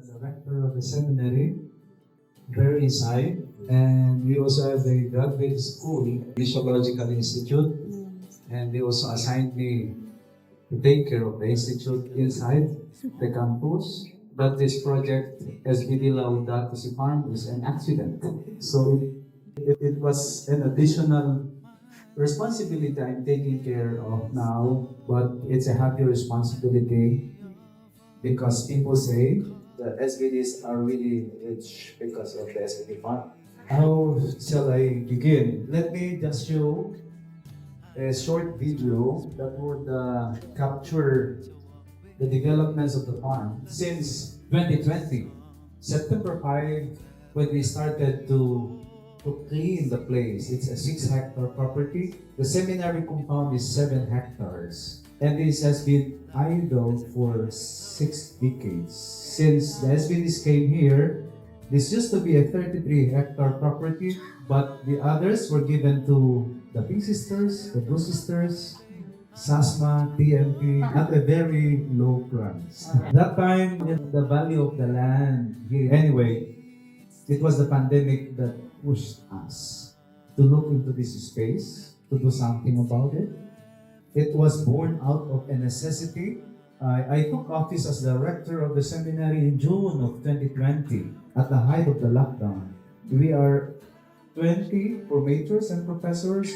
the director of the seminary, there inside, and we also have the graduate school, Ecological Institute, and they also assigned me to take care of the institute inside the campus. But this project, SVD Laudato Si Farm, is an accident. So it was an additional responsibility I'm taking care of now, but it's a happy responsibility because people say the SVDs are really rich because of the SVD Farm. How shall I begin? Let me just show a short video that would capture the developments of the farm since 2020, September 5, when we started to clean the place. It's a 6-hectare property. The seminary compound is 7 hectares. And this has been idle for 6 decades. Since the SVDs came here, this used to be a 33-hectare property, but the others were given to the Pink Sisters, the Blue Sisters, SASMA, TMP, at a very low price. That time, the value of the land here. Anyway, it was the pandemic that pushed us to look into this space, to do something about it. It was born out of a necessity. I took office as the rector of the seminary in June of 2020, at the height of the lockdown. We are 20 formators and professors,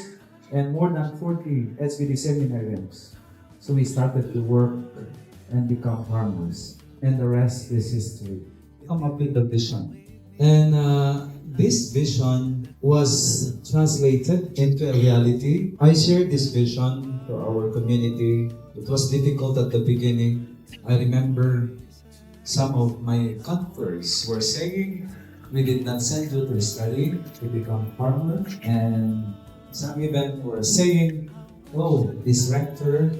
and more than 40 SVD seminarians. So we started to work and become farmers. And the rest is history. Come up with the vision. And this vision was translated into a reality. I shared this vision to our community. It was difficult at the beginning. I remember some of my conferees were saying, we did not send you to study to become farmer. And some even were saying, oh, this rector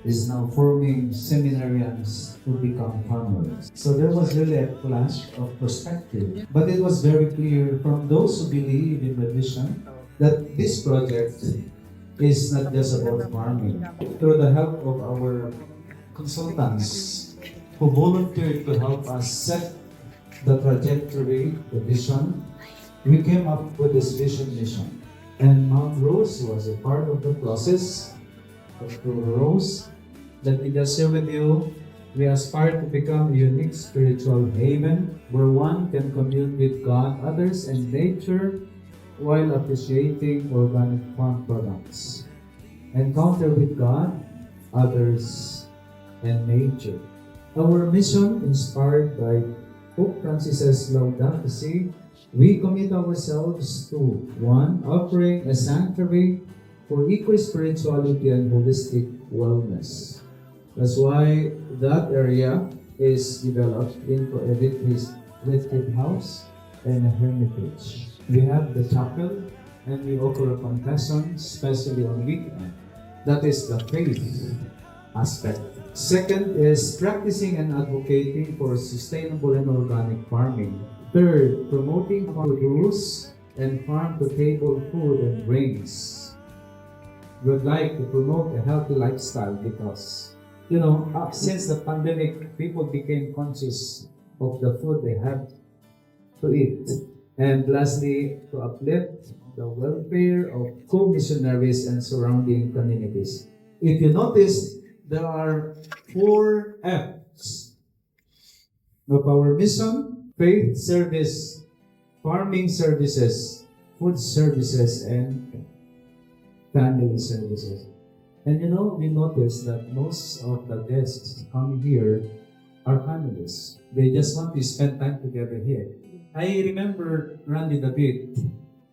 is now forming seminarians to become farmers. So there was really a clash of perspective. But it was very clear from those who believe in the vision that this project is not just about farming. Through the help of our consultants who volunteered to help us set the trajectory, the vision, we came up with this vision mission. And Mount Rose was a part of the process. Dr. Rose, let me just share with you, we aspire to become a unique spiritual haven where one can commune with God, others, and nature while appreciating organic farm products. Encounter with God, others, and nature. Our mission, inspired by Pope Francis's Laudato Si, we commit ourselves to 1. Offering a sanctuary for eco-spirituality and holistic wellness. That's why that area is developed into a retreat house and a hermitage. We have the chapel and we offer a confession, especially on weekend. That is the faith aspect. Second is practicing and advocating for sustainable and organic farming. Third, promoting produce and farm-to-table food and grains. We would like to promote a healthy lifestyle because, since the pandemic, people became conscious of the food they have to eat. And lastly, to uplift the welfare of co-missionaries and surrounding communities. If you notice, there are 4 F's of our mission: faith service, farming services, food services, and family services. And we noticed that most of the guests coming here are families. They just want to spend time together here. I remember Randy David,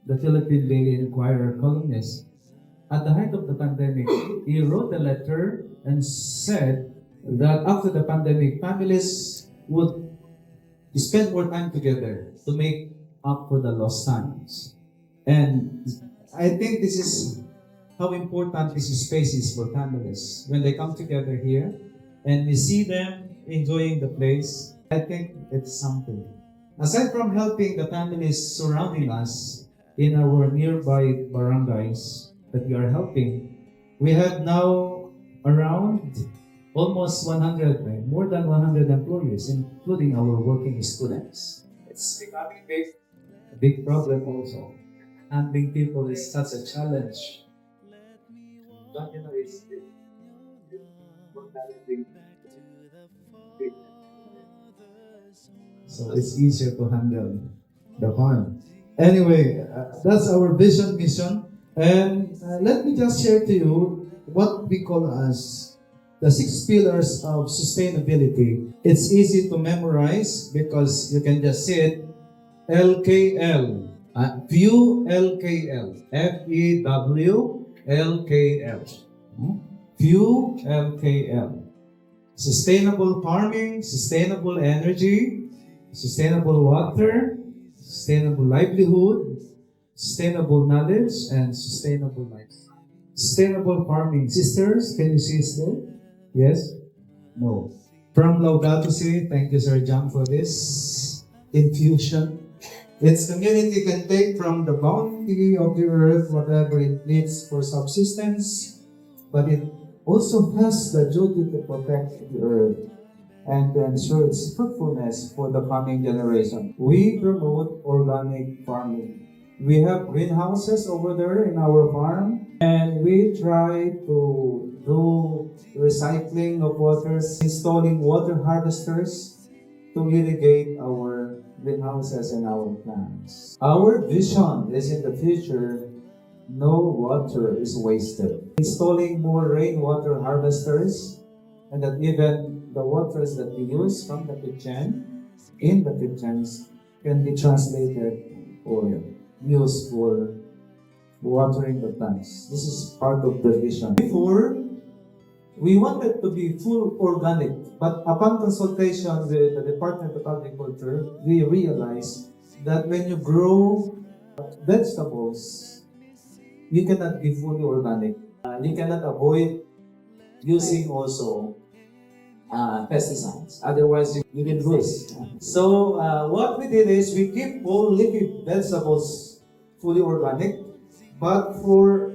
the Philippine Daily Inquirer columnist. At the height of the pandemic, he wrote a letter and said that after the pandemic, families would spend more time together to make up for the lost times. And I think this is how important this space is for families. When they come together here and we see them enjoying the place, I think it's something. Aside from helping the families surrounding us in our nearby barangays that we are helping, we have now around almost 100, right? More than 100 employees, including our working students. It's becoming a big problem also. Handling people is such a challenge. But you know, it's more challenging. So it's easier to handle the farm. Anyway, that's our vision mission. And let me just share to you what we call as the 6 pillars of sustainability. It's easy to memorize because you can just see it. LKL. Few LKL. FEW LKL. Few LKL. Sustainable farming, sustainable energy, sustainable water, sustainable livelihood, sustainable knowledge, and sustainable life. Sustainable farming. Sisters, can you see still? Yes? No. From Laudato Si, thank you, Sir John, for this infusion. Its community can take from the bounty of the earth whatever it needs for subsistence, but it also has the duty to protect the earth and to ensure its fruitfulness for the coming generation. We promote organic farming. We have greenhouses over there in our farm, and we try to do recycling of waters, installing water harvesters to irrigate our greenhouses and our plants. Our vision is in the future, no water is wasted. Installing more rainwater harvesters, and that even the waters that we use from the kitchen, in the kitchens, can be translated or used for watering the plants. This is part of the vision. Before, we wanted to be full organic, but upon consultation with the Department of Agriculture, we realized that when you grow vegetables, you cannot be fully organic. You cannot avoid using also pesticides. Otherwise, you can lose. So what we did is we keep all leafy vegetables fully organic, but for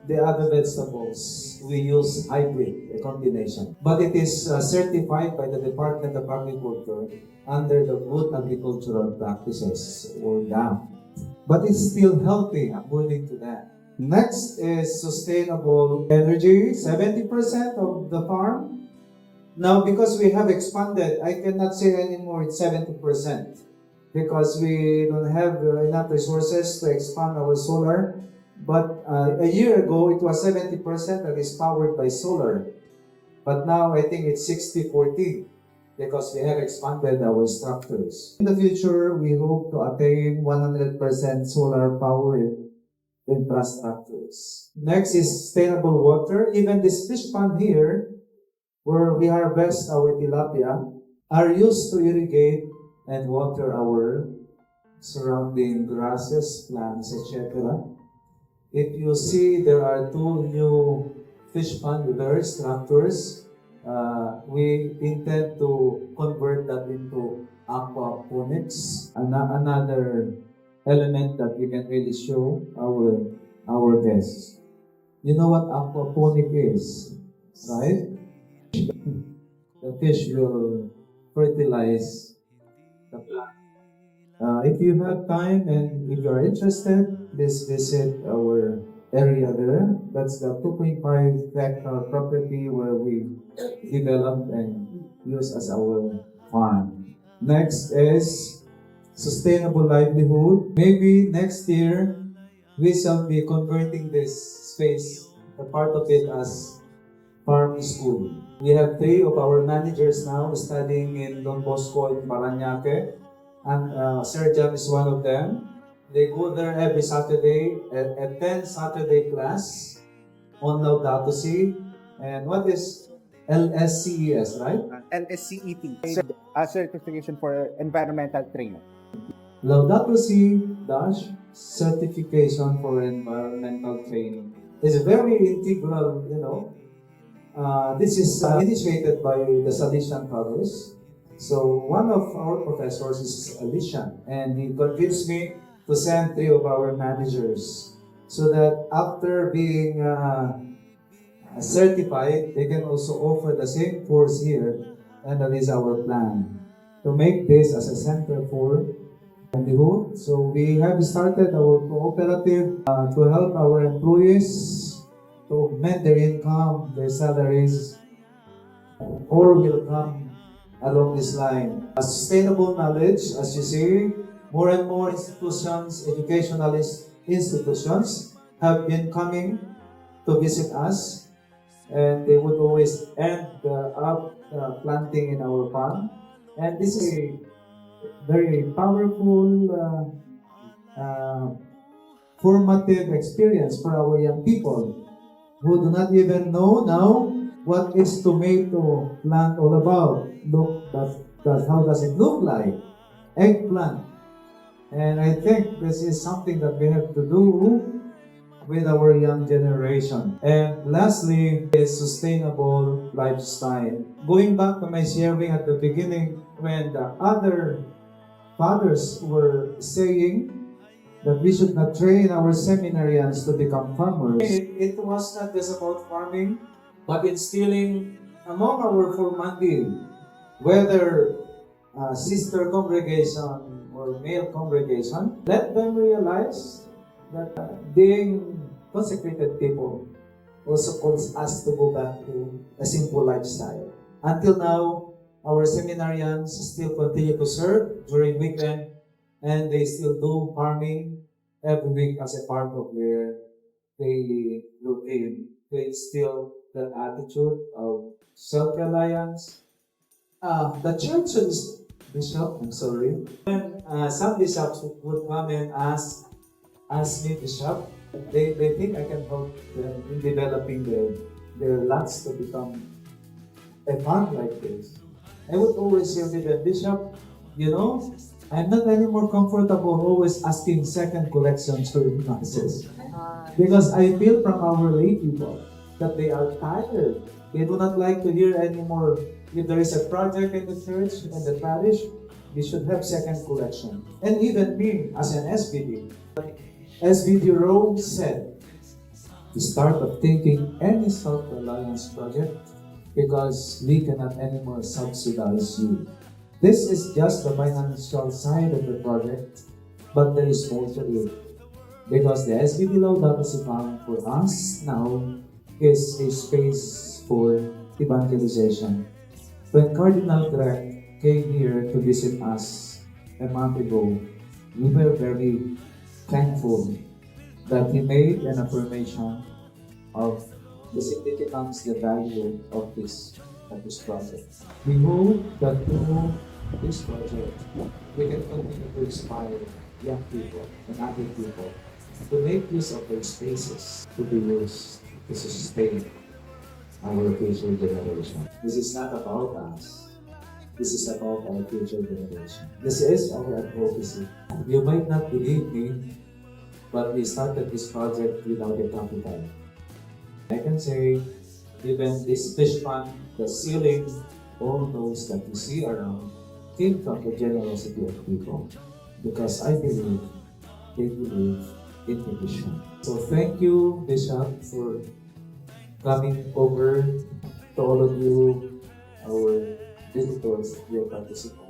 the other vegetables, we use hybrid, a combination. But it is certified by the Department of Agriculture under the Good Agricultural Practices, or GAP. But it's still healthy according to that. Next is sustainable energy, 70% of the farm. Now, because we have expanded, I cannot say anymore it's 70% because we don't have enough resources to expand our solar. But a year ago, it was 70% that is powered by solar. But now, I think it's 60-40 because we have expanded our structures. In the future, we hope to attain 100% solar powered infrastructures. Next is sustainable water. Even this fish pond here, where we harvest our tilapia, are used to irrigate and water our surrounding grasses, plants, etc. If you see, there are 2 new fish pond there, structures. We intend to convert that into aquaponics, another element that we can really show our guests. You know what aquaponic is, right? The fish will fertilize the plant. If you have time and if you are interested, please visit our area there. That's the 2.5 hectare property where we develop and use as our farm. Next is sustainable livelihood. Maybe next year, we shall be converting this space, a part of it, as farm school. We have 3 of our managers now studying in Don Bosco in Parañaque, and Sir John is one of them. They go there every Saturday, attend Saturday class on Laudato Si. And what is LSCES, right? LSCET, a certification for environmental training. Laudato Si dash certification for environmental training is very integral, this is initiated by the Salesian Fathers. So one of our professors is Salesian, and he convinced me to send 3 of our managers so that after being certified, they can also offer the same course here, and that is our plan to make this as a center for livelihood. So we have started our cooperative to help our employees to augment their income, their salaries, or will come along this line. A sustainable knowledge, as you see, more and more institutions, educational institutions have been coming to visit us, and they would always end up planting in our farm. And this is a very powerful, formative experience for our young people who do not even know now what is tomato plant all about. Look, how does it look like? Eggplant. And I think this is something that we have to do with our young generation. And lastly is sustainable lifestyle. Going back to my sharing at the beginning, when the other fathers were saying that we should not train our seminarians to become farmers, it was not just about farming, but instilling among our formandi, whether sister congregation or male congregation, let them realize that being consecrated people also calls us to go back to a simple lifestyle. Until now, our seminarians still continue to serve during weekend, and they still do farming every week as a part of their daily routine. They still that attitude of self-reliance. The churches, Bishop, I'm sorry, when some bishops would come and ask me, Bishop, they think I can help them in developing their lots to become a farm like this. I would always say to them, Bishop, you know, I'm not anymore comfortable always asking second collections for classes. Because I feel from our lay people that they are tired. They do not like to hear anymore. If there is a project in the church and the parish, we should have second collection. And even me, as an SVD Rome said, to start of thinking any self-reliance project because we cannot anymore subsidize you. This is just the financial side of the project, but there is more to it. Because the SVD Laudato Si Farm for us now is a space for evangelization. When Cardinal Greg came here to visit us a month ago, we were very thankful that he made an affirmation of the significance, the value of this project. We hope that through this project, we can continue to inspire young people and other people to make use of their spaces to be used to sustain our future generation. This is not about us. This is about our future generation. This is our advocacy. You might not believe me, but we started this project without a capital. I can say, even this fish pond, the ceiling, all those that you see around, came from the generosity of people. Because I believe, they believe in the vision. So thank you, Bishop, for coming over to all of you, our visitors, dear participants.